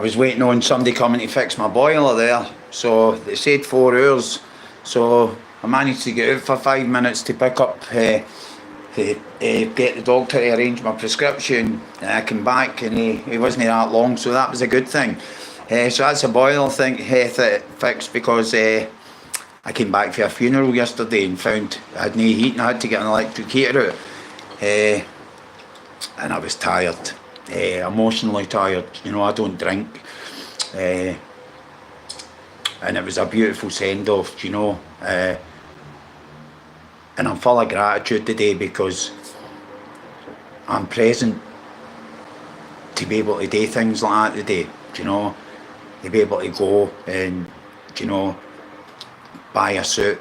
I was waiting on somebody coming to fix my boiler there, so they said 4 hours, so I managed to get out for 5 minutes to pick up, get the doctor to arrange my prescription, and I came back and he wasn't that long, so that was a good thing. So that's a boiler thing fixed, because I came back for a funeral yesterday and found I had no heat and I had to get an electric heater out, and I was tired. Emotionally tired, you know. I don't drink, and it was a beautiful send-off, you know, and I'm full of gratitude today because I'm present to be able to do things like that today, you know, to be able to go and, you know, buy a suit,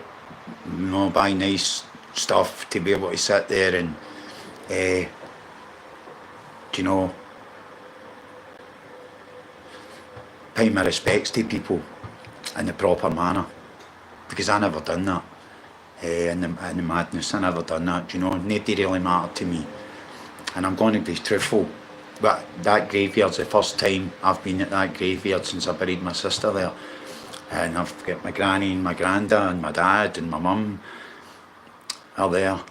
you know, buy nice stuff, to be able to sit there and you know, pay my respects to people in the proper manner, because I never done that. In the madness, I never done that, you know. Nobody really mattered to me, and I'm going to be truthful, but that graveyard's the first time I've been at that graveyard since I buried my sister there, and I've got my granny and my granda and my dad and my mum are there,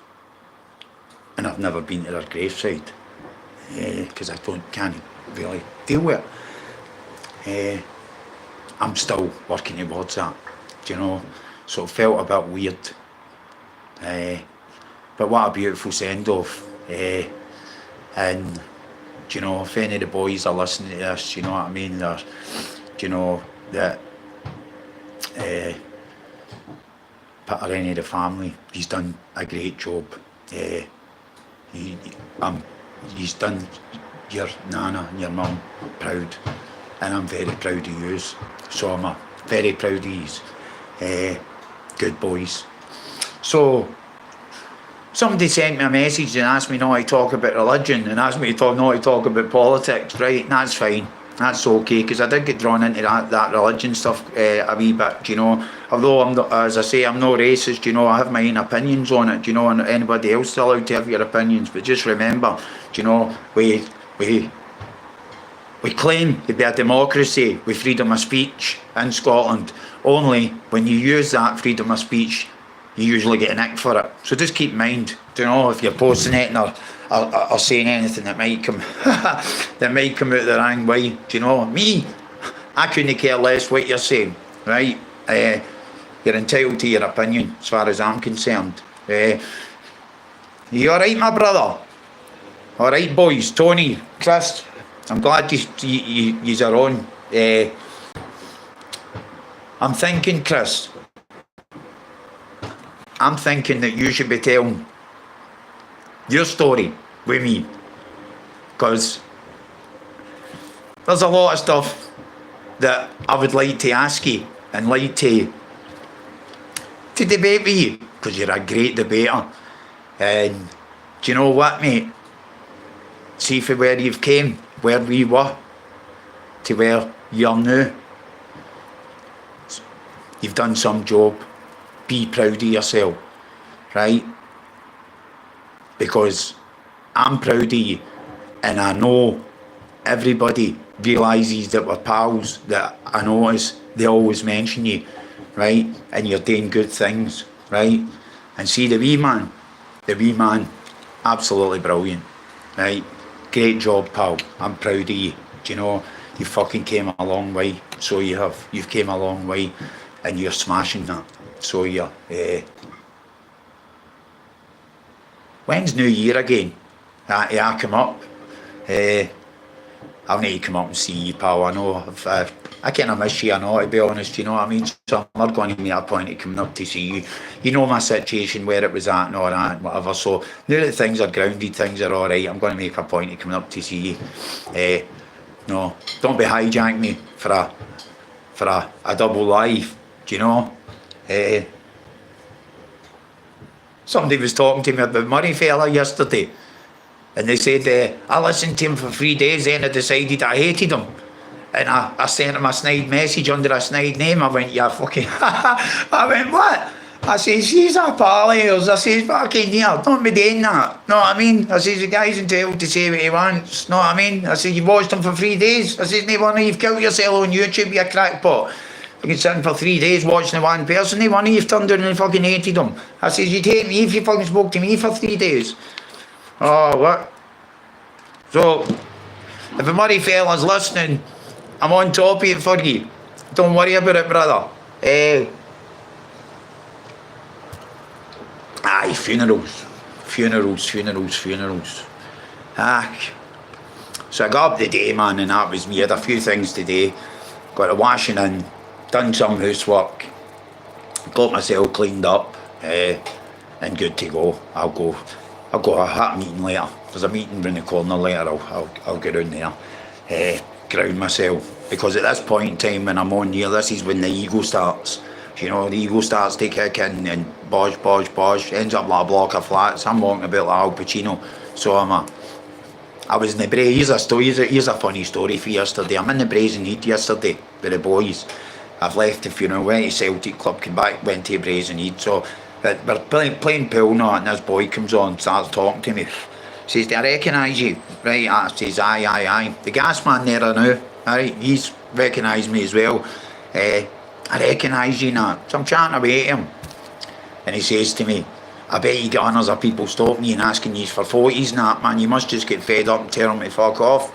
and I've never been to their graveside, because I can't really deal with it. I'm still working towards that, you know, so it felt a bit weird, but what a beautiful send-off, and, you know, if any of the boys are listening to this, you know what I mean, they're, you know, that Peter, any of the family, he's done a great job. He's done your nana and your mum proud, and I'm very proud of yous. So I'm very proud of these good boys. So somebody sent me a message and asked me not to talk about religion, and asked me not to talk about politics, right? And that's fine, that's okay, because I did get drawn into that religion stuff a wee bit, you know. Although I'm not, as I say, I'm no racist, you know, I have my own opinions on it, you know, and anybody else is allowed to have your opinions, but just remember, you know, we claim to be a democracy with freedom of speech in Scotland. Only when you use that freedom of speech, you usually get nicked for it. So just keep in mind, you know, if you're posting it or saying anything that might come that might come out the wrong way, you know. Me, I couldn't care less what you're saying, right? You're entitled to your opinion as far as I'm concerned. You alright, my brother? Alright, boys, Tony, Chris, I'm glad you are on. I'm thinking, Chris, I'm thinking that you should be telling your story with me, because there's a lot of stuff that I would like to ask you and like to debate with you, because you're a great debater. And do you know what, mate? See from where you've came, where we were, to where you're now. You've done some job. Be proud of yourself, right? Because I'm proud of you, and I know everybody realises that we're pals, that I notice they always mention you, right? And you're doing good things, right? And see the wee man, absolutely brilliant, right? Great job, pal. I'm proud of you. Do you know, you fucking came a long way. So you have. You've came a long way, and you're smashing that. So you're. When's New Year again? I come up. I'll need to come up and see you, pal. I know. I kind of miss you, I know, to be honest, you know what I mean? So I'm not going to make a point of coming up to see you. You know my situation, where it was at and all that and whatever. So now that things are grounded, things are all right, I'm going to make a point of coming up to see you. No, don't be hijacking me for a double life, do you know? Somebody was talking to me about Murray fella yesterday, and they said, I listened to him for 3 days, then I decided I hated him. And I sent him a snide message under a snide name. I went, yeah, fucking... I went, what? I says, he's a pal of yours. I says, fucking yeah, don't be doing that. Know what I mean? I says, the guy's entitled to say what he wants. Know what I mean? I says, you've watched him for 3 days. I says, no wonder you've killed yourself on YouTube, you crackpot. You can sit in for 3 days watching the one person, no wonder you've turned down and fucking hated him. I says, you'd hate me if you fucking spoke to me for 3 days. Oh, what? So, if the Murray fella's listening, I'm on top of it for you. Don't worry about it, brother. Aye, funerals. So I got up the day, man, and that was me. Had a few things today. Got a washing in, done some housework, got myself cleaned up, and good to go. I'll go a hat meeting later. There's a meeting round the corner later. I'll get in there, ground myself, because at this point in time when I'm on here, this is when the ego starts. You know, the ego starts to kick in and bosh, ends up like a block of flats. I'm walking about like Al Pacino. So I was in the Here's a funny story for yesterday. I'm in the Brazen Heat yesterday with the boys. I've left the funeral, went to Celtic Club, came back, went to Brazen Heat. So we're playing pool now, and this boy comes on, starts talking to me. Says, do I recognise you? Right, I says, aye. The gas man there now, right, he's recognised me as well. I recognise you now. So I'm chatting away to him. And he says to me, I bet you get honours of people stopping you and asking you for 40s and that, man. You must just get fed up and tell them to fuck off.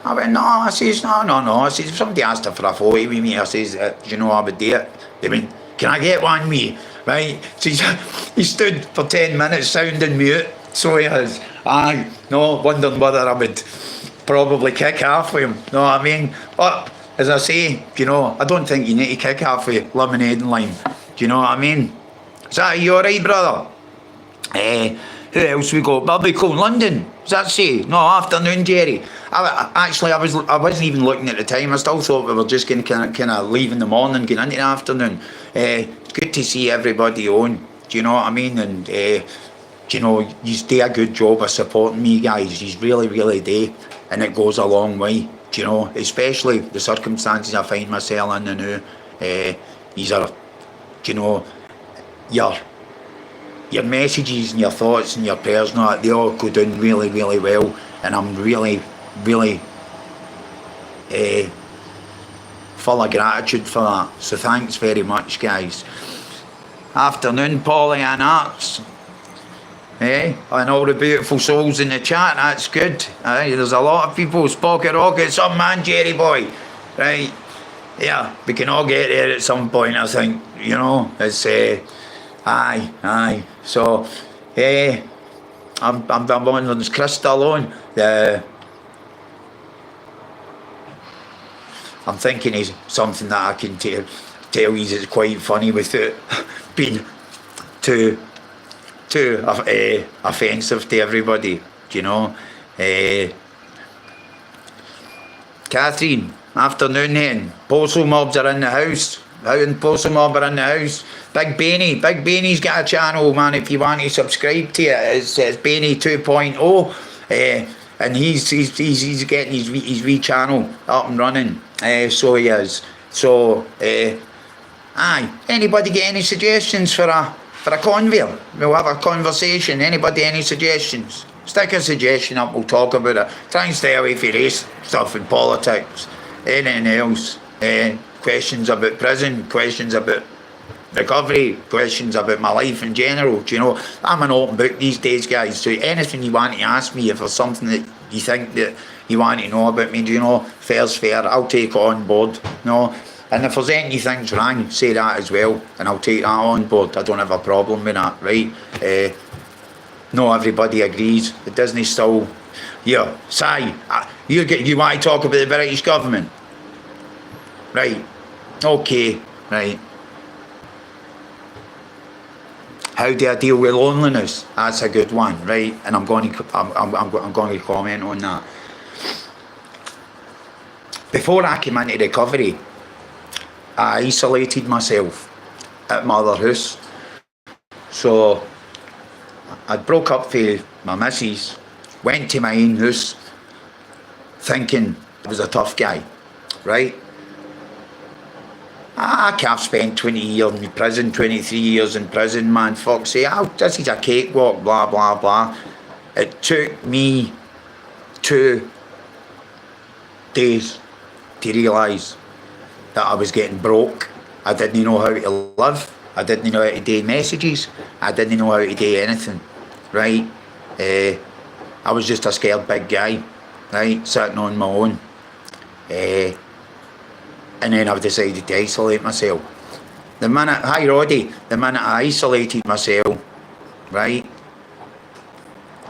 I went, no. I says, no. I says, if somebody asked her for a 40 with me, I says, do you know I would do it? They went, can I get one with you? Right? So he stood for 10 minutes sounding mute. So he is. Aye, no, wondering whether I would probably kick half with him. Know what I mean? But as I say, you know, I don't think you need to kick half with lemonade and lime. Do you know what I mean? Is that you alright, brother? Who else we got? Barbecue in London. Does that say? No, afternoon, Gerry. I wasn't even looking at the time. I still thought we were just going to kind of leave in the morning, get into the afternoon. It's good to see everybody on. Do you know what I mean? And you know, you do a good job of supporting me, guys. You really do, and it goes a long way. Do you know, especially the circumstances I find myself in now. These are, do you know, your messages and your thoughts and your prayers and all that, they all go down really well, and I'm really full of gratitude for that. So thanks very much, guys. Afternoon, Polly and Arts. And all the beautiful souls in the chat, that's good. There's a lot of people. Spocket Rocket, some man, Gerry boy. Right? Yeah, we can all get there at some point, I think. You know, it's aye. So, I'm on this Crystal on. I'm thinking is something that I can tell you is quite funny without being too offensive to everybody, you know. Catherine, afternoon then. Postal mobs are in the house. How in Postal mob are in the house. Big Beanie's got a channel, man, if you want to subscribe to it. It's Beanie 2.0. And he's getting his wee channel up and running. So he is. So aye. Anybody get any suggestions for a convo? We'll have a conversation. Anybody any suggestions? Stick a suggestion up, we'll talk about it. Try and stay away from race stuff and politics. Anything else? Questions about prison, questions about recovery, questions about my life in general. Do you know, I'm an open book these days, guys. So anything you want to ask me, if there's something that you think that you want to know about me, do you know, fair's fair, I'll take on board. No. And if there's anything's wrong, say that as well, and I'll take that on board. I don't have a problem with that, right? No, everybody agrees. It doesn't still. Yeah, Si, you want to talk about the British government? Right. Okay. Right. How do I deal with loneliness? That's a good one, right? And I'm going to comment on that. Before I came into recovery, I isolated myself at my other house. So I broke up with my missus, went to my own house, thinking I was a tough guy, right? I've spent 20 years in prison, 23 years in prison, man, fuck's sake, this is a cakewalk, blah, blah, blah. It took me 2 days to realise that I was getting broke. I didn't know how to live. I didn't know how to do messages. I didn't know how to do anything, right? I was just a scared big guy, right, sitting on my own. And then I've decided to isolate myself. The minute I isolated myself, right,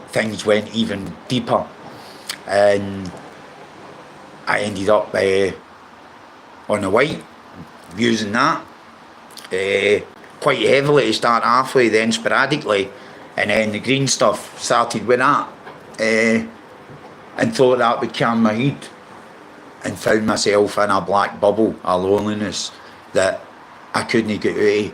things went even deeper. And I ended up on the white, using that quite heavily to start halfway, then sporadically, and then the green stuff started with that, and thought that would calm my head, and found myself in a black bubble of loneliness that I couldn't get out of.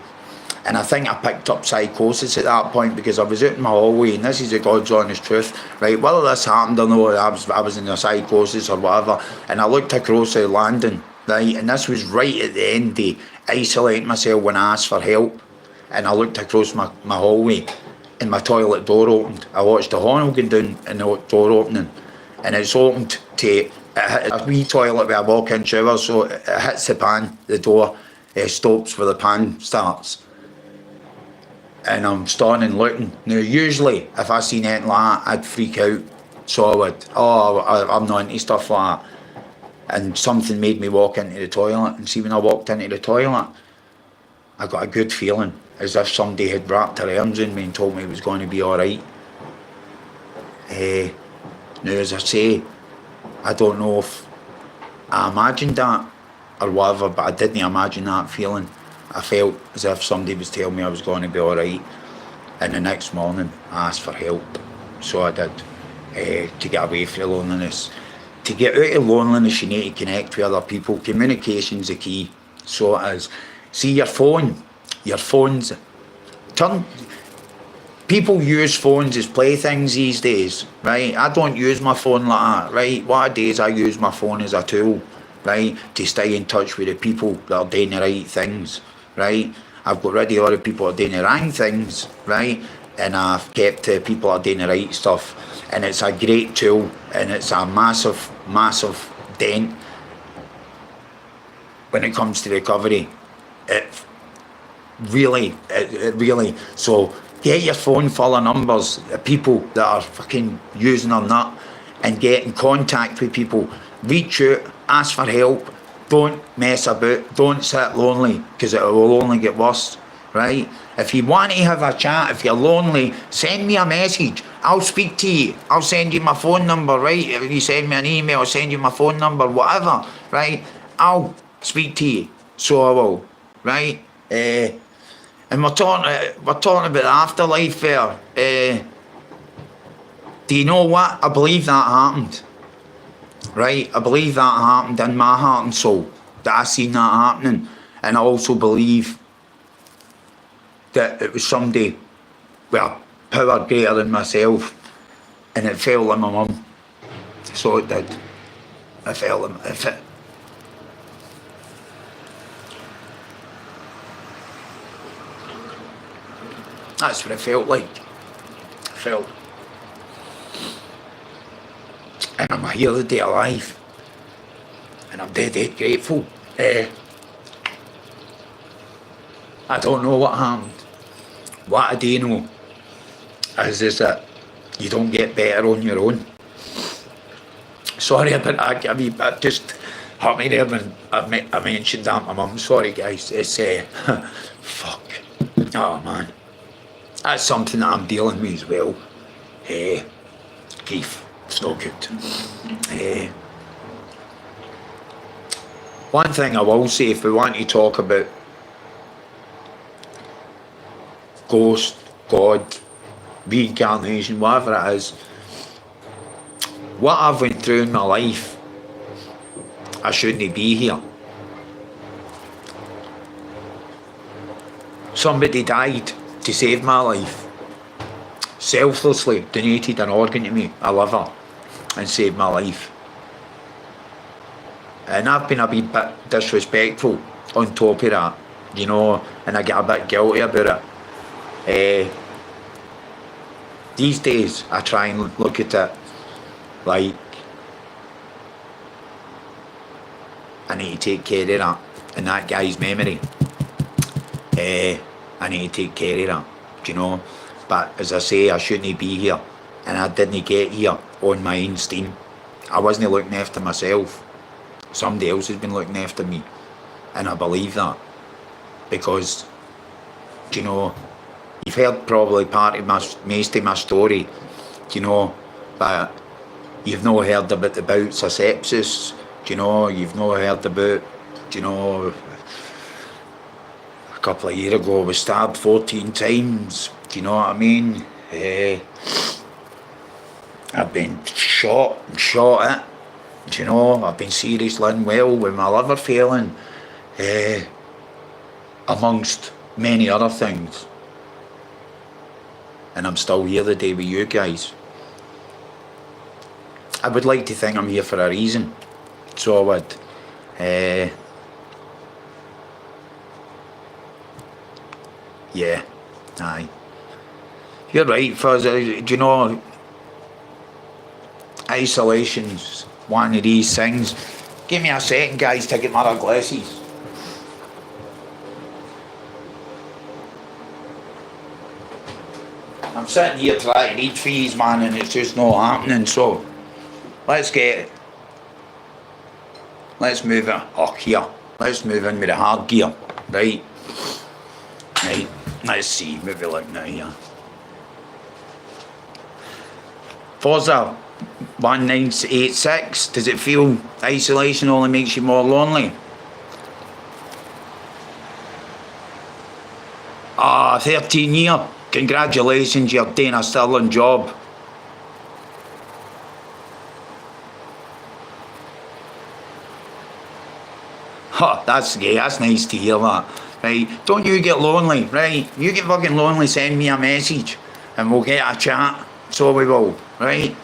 And I think I picked up psychosis at that point, because I was out in my hallway, and this is the God's honest truth, right? Whether this happened or no, I was in a psychosis or whatever, and I looked across the landing, right? And this was right at the end of isolating myself when I asked for help. And I looked across my hallway, and my toilet door opened. I watched the horn going down and the door opening, and it's opened to a wee toilet where I walk in shower, so it hits the pan, the door stops where the pan starts. And I'm standing looking. Now, usually, if I seen anything like that, I'd freak out. So I would, I'm not into stuff like that. And something made me walk into the toilet. And see, when I walked into the toilet, I got a good feeling, as if somebody had wrapped their arms in me and told me it was going to be all right. Now, as I say, I don't know if I imagined that or whatever, but I didn't imagine that feeling. I felt as if somebody was telling me I was going to be all right. And the next morning, I asked for help. So I did, to get away from the loneliness. To get out of loneliness, you need to connect with other people. Communication's the key. So it is. See, your phone's... People use phones as playthings these days, right? I don't use my phone like that, right? What I do is I use my phone as a tool, right? To stay in touch with the people that are doing the right things, right? I've got rid of all the people that are doing the wrong things, right? And I've kept people that are doing the right stuff. And it's a great tool, and it's a massive, massive dent when it comes to recovery. It really, so get your phone full of numbers, people that are fucking using their nut, and get in contact with people. Reach out, ask for help, don't mess about, don't sit lonely, because it will only get worse, right? If you want to have a chat, if you're lonely, send me a message. I'll speak to you. I'll send you my phone number, right? If you send me an email, I'll send you my phone number, whatever, right? I'll speak to you, so I will, right? And we're talking about the afterlife there. Do you know what? I believe that happened, right? I believe that happened in my heart and soul, that I seen that happening. And I also believe that it was somebody with a power greater than myself, and it fell on my mum. So it did. It fell on it. That's what it felt like. And I'm here today alive. And I'm dead grateful. I don't know what happened. What I do know is that you don't get better on your own. Sorry about that, I mean, that just hurt me there when I mentioned that my mum. Sorry guys, it's fuck. Oh man. That's something that I'm dealing with as well. Keith, it's not good. One thing I will say, if we want to talk about ghost, God, reincarnation, whatever it is, what I've went through in my life, I shouldn't be here. Somebody died to save my life, selflessly donated an organ to me, a liver, and saved my life. And I've been a wee bit disrespectful on top of that, you know, and I get a bit guilty about it. These days, I try and look at it like I need to take care of that, and that guy's memory. I need to take care of that, do you know? But as I say, I shouldn't be here, and I didn't get here on my own steam. I wasn't looking after myself. Somebody else has been looking after me, and I believe that because, do you know, you've heard probably part of most of my story, do you know, but you've not heard about the bouts of sepsis, do you know, you've not heard about, do you know, a couple of years ago I was stabbed 14 times, do you know what I mean? I've been shot at, do you know, I've been seriously unwell with my liver failing, amongst many other things. And I'm still here today with you guys. I would like to think I'm here for a reason, so I would. Yeah, aye. You're right, Fuzz. Do you know, isolation's one of these things. Give me a second, guys, to get my other glasses. I'm sitting here trying to read fees, man, and it's just not happening, so let's move it up here. Let's move in with the hard gear, right? Right, let's see, maybe like now here. Forza 1986, does it feel isolation only makes you more lonely? 13 years. Congratulations, you're doing a sterling job. That's gay, that's nice to hear that. Right, don't you get lonely, right? You get fucking lonely, send me a message and we'll get a chat. So we will, right?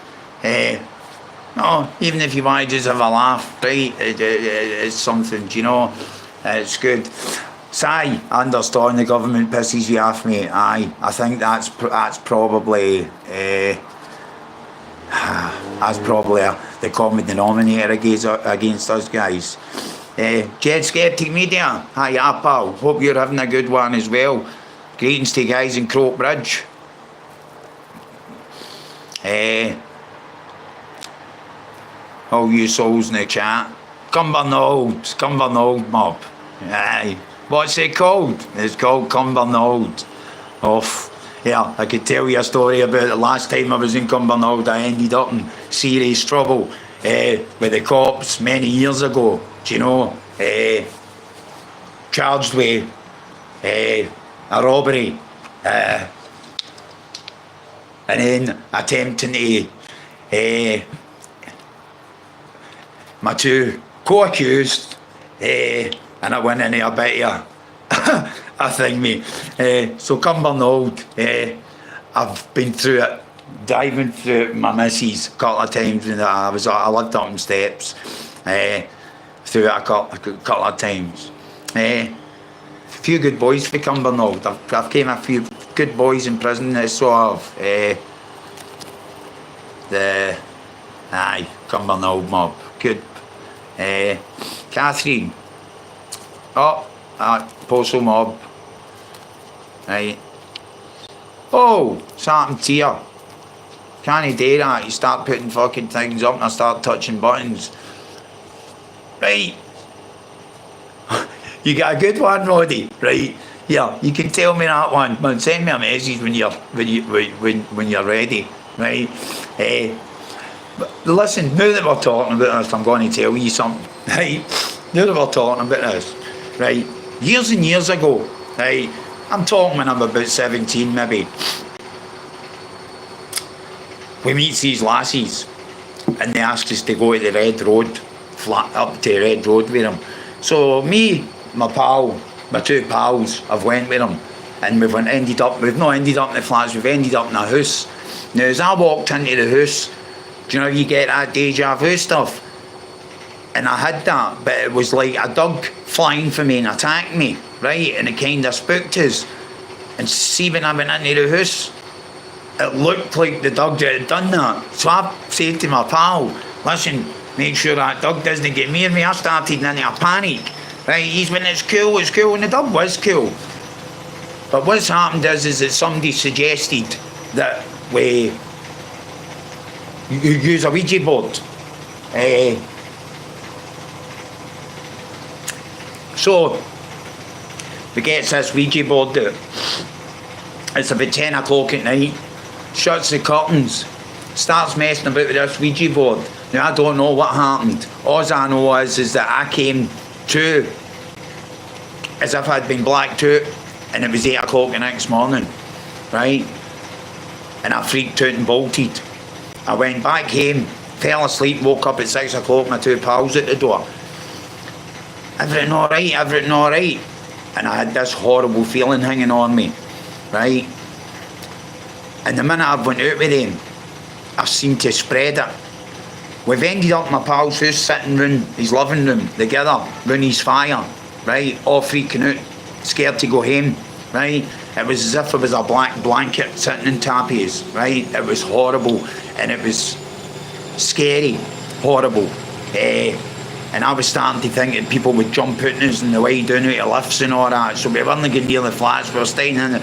No, even if you want to just have a laugh, right? It's something, do you know? It's good. Aye, I understand the government pisses you off, mate. Aye, I think that's probably the common denominator against us guys. Jet Skeptic Media, hi pal, hope you're having a good one as well. Greetings to guys in Croke Bridge. All you souls in the chat. Cumbernauld mob. Aye. What's it called? It's called Cumbernauld. Yeah, I could tell you a story about the last time I was in Cumbernauld. I ended up in serious trouble with the cops many years ago. Do you know? Charged with a robbery and then attempting to my two co-accused and I went in there a bit of a thing, mate. So Cumbernauld, I've been through it, diving through it with my missus a couple of times, and I lived up in steps through it a couple of times. A few good boys for Cumbernauld. I've came a few good boys in prison that sort of Cumbernauld mob. Good. Catherine. Postal mob. Right. Oh, something to you. Can't you do that? You start putting fucking things up and I start touching buttons. Right. You got a good one, Roddy. Right. Yeah, you can tell me that one. Man, send me a message when you're ready. Right. But listen, now that we're talking about this, I'm going to tell you something. Right. Now that we're talking about this. Right, years and years ago, right, I'm talking when I'm about 17 maybe, we meet these lassies and they asked us to go to the Red Road, up to the Red Road with them. So me, my two pals, I've went with them and we've not ended up in the flats, we've ended up in a house. Now as I walked into the house, do you know you get that deja vu stuff? And I had that, but it was like a dog flying for me and attacked me, right? And it kind of spooked us. And see, when I went into the house, it looked like the dog that had done that. So I said to my pal, listen, make sure that dog doesn't get near me. I started into a panic, right? He's when it's cool, and the dog was cool. But what's happened is that somebody suggested that we use a Ouija board. So we get this Ouija board out. It's about 10 o'clock at night. Shuts the curtains. Starts messing about with this Ouija board. Now I don't know what happened. All I know is that I came to as if I'd been blacked out, and it was 8 o'clock the next morning, right? And I freaked out and bolted. I went back home, fell asleep, woke up at 6 o'clock, my two pals at the door. Everything all right. And I had this horrible feeling hanging on me, right? And the minute I went out with him, I seemed to spread it. We've ended up in my pal's house, sitting round his living room together, round his fire, right? All freaking out, scared to go home, right? It was as if there was a black blanket sitting on top of us, right? It was horrible, and it was scary, horrible. And I was starting to think that people would jump out on us on the way down out of lifts and all that. So we weren't going near the flats, we were staying in it.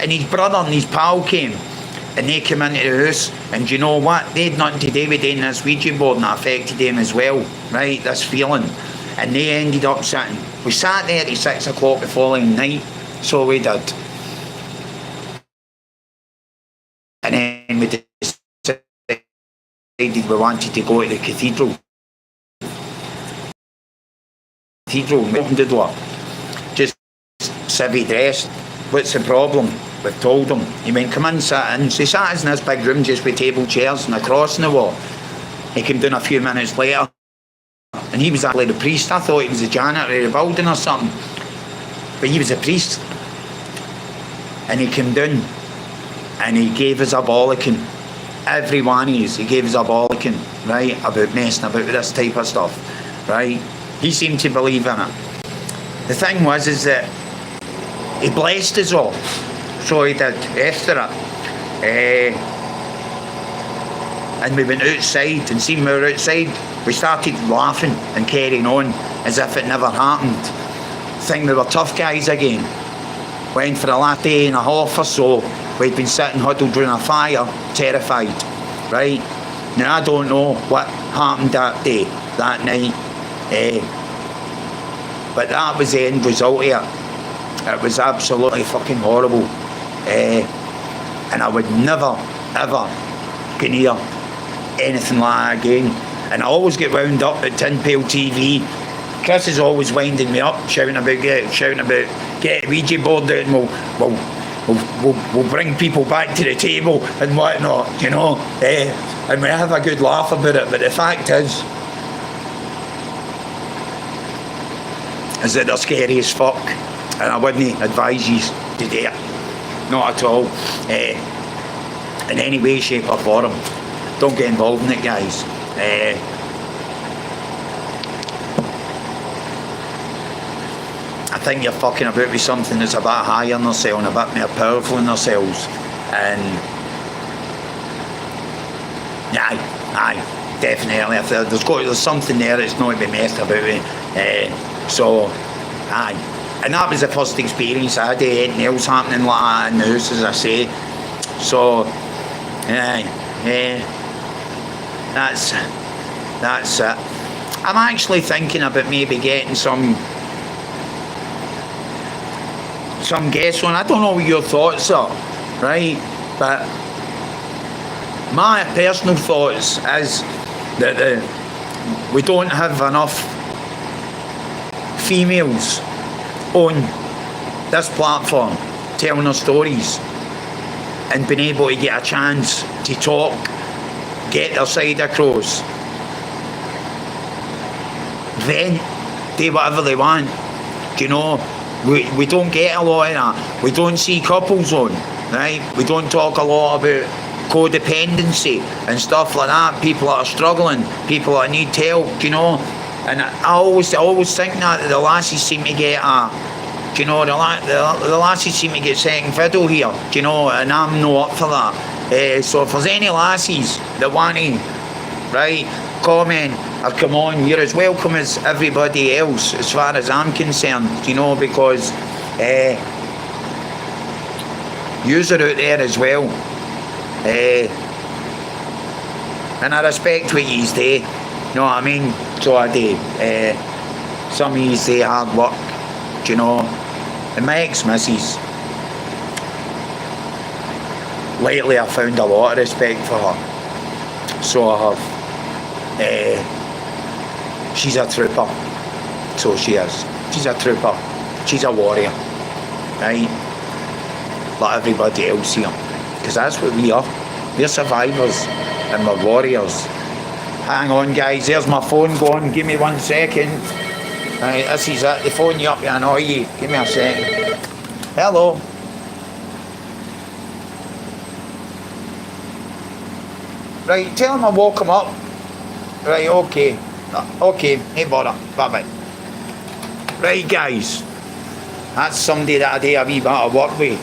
And his brother and his pal came, and they came into the house, and do you know what? They had nothing to do with doing this Ouija board, and that affected them as well, right? This feeling. And they ended up sitting. We sat there at 6 o'clock the following night, so we did. And then we decided we wanted to go to the cathedral. We opened the door, just civvy dressed. What's the problem? We've told him. He went, come in, sit in. So he sat us in this big room just with table chairs and a cross on the wall. He came down a few minutes later, and he was actually the priest. I thought he was a janitor of the building or something, but he was a priest. And he came down and he gave us a bollocking. Every one of us, he gave us a bollocking, right, about messing about with this type of stuff, right? He seemed to believe in it. The thing was is that he blessed us all. So he did, after it. And we went outside, and seeing we were outside, we started laughing and carrying on as if it never happened. Think we were tough guys again. Went for the last day and a half or so, we'd been sitting huddled around a fire, terrified, right? Now I don't know what happened that day, that night. But that was the end result of it. It was absolutely fucking horrible. And I would never, ever go near anything like that again. And I always get wound up at Tin Pail TV. Chris is always winding me up, shouting about get a Ouija board out, and we'll bring people back to the table and whatnot, you know. And we have a good laugh about it. But the fact is that they're scary as fuck, and I wouldn't advise you to do it. Not at all. In any way, shape or form. Don't get involved in it, guys. I think you're fucking about with something that's a bit higher than themselves and a bit more powerful than themselves. And aye, definitely. If there's something there that's not to be messed about with. So, aye. And that was the first experience I had. Anything else happening like that in the house, as I say. So, that's it. I'm actually thinking about maybe getting some guests on. I don't know what your thoughts are, right? But my personal thoughts is that we don't have enough females on this platform telling their stories and being able to get a chance to talk, get their side across, vent, do whatever they want. Do you know, we don't get a lot of that. We don't see couples on, right? We don't talk a lot about codependency and stuff like that. People that are struggling, people that need help, do you know. And I always think that the lassies seem to get do you know, the lassies seem to get second fiddle here, do you know, and I'm not up for that. So if there's any lassies that want to, right, comment or come on, you're as welcome as everybody else as far as I'm concerned, you know, because yous are out there as well. And I respect what yous do, you know what I mean? So I do. Some of yous do hard work, do you know? And my ex-missus, lately I found a lot of respect for her. So I have. She's a trooper. So she is. She's a trooper. She's a warrior. Right? Like everybody else here. Because that's what we are. We're survivors and we're warriors. Hang on guys, there's my phone going. Give me 1 second. Right, this is it. The phone you up to annoy you. Give me a second. Hello. Right, tell him I woke him up. Right, okay. Okay, no bother. Bye-bye. Right, guys. That's somebody that I do a wee bit of work with.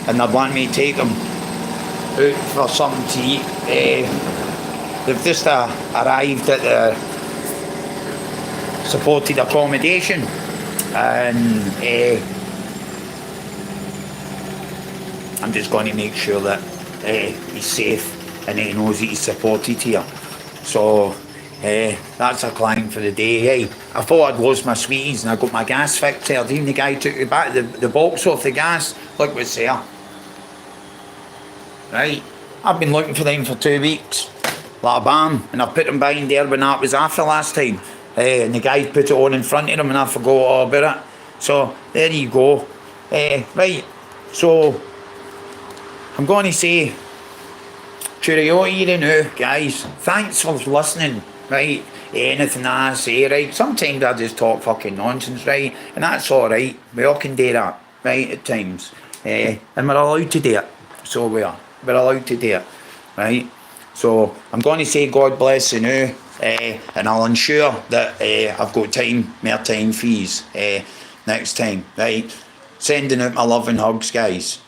And they want me to take them out for something to eat. They've just arrived at the supported accommodation. And I'm just going to make sure that he's safe and he knows that he's supported here. So that's a climb for the day. Hey, I thought I'd lost my sweeties and I got my gas fixed there. Even the guy took the box off the gas. Look what's there. Right, I've been looking for them for 2 weeks. Like a bam, and I put them behind there when that was after last time. And the guy put it on in front of him and I forgot all about it. So there you go. Right, so I'm going to say cheerio to you now, guys. Thanks for listening, right? Anything I say, right? Sometimes I just talk fucking nonsense, right? And that's alright. We all can do that, right, at times. And we're allowed to do it. So we are. We're allowed to do it, right? So I'm going to say God bless you now. And I'll ensure that I've got more time for yous next time, right? Sending out my love and hugs, guys.